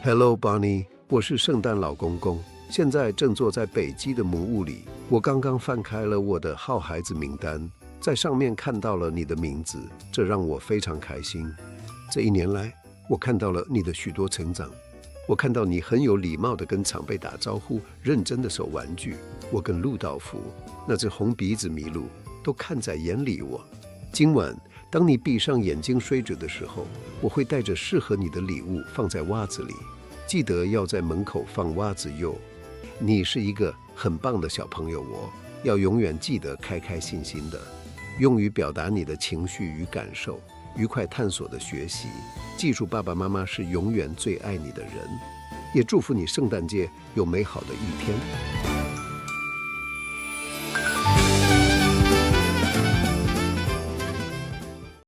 Hello Bonnie，我是圣诞老公公，现在正坐在北极的木屋里。我刚刚翻开了我的好孩子名单，在上面看到了你的名字，这让我非常开心。这一年来，我看到了你的许多成长。我看到你很有礼貌地跟长辈打招呼，认真地守玩具。我跟陆道夫，那只红鼻子麋鹿，都看在眼里。今晚，当你闭上眼睛睡着的时候，我会带着适合你的礼物放在袜子里，记得要在门口放袜子哟。你是一个很棒的小朋友，我要永远记得开开心心的，用于表达你的情绪与感受，愉快探索的学习。记住，爸爸妈妈是永远最爱你的人，也祝福你圣诞节有美好的一天。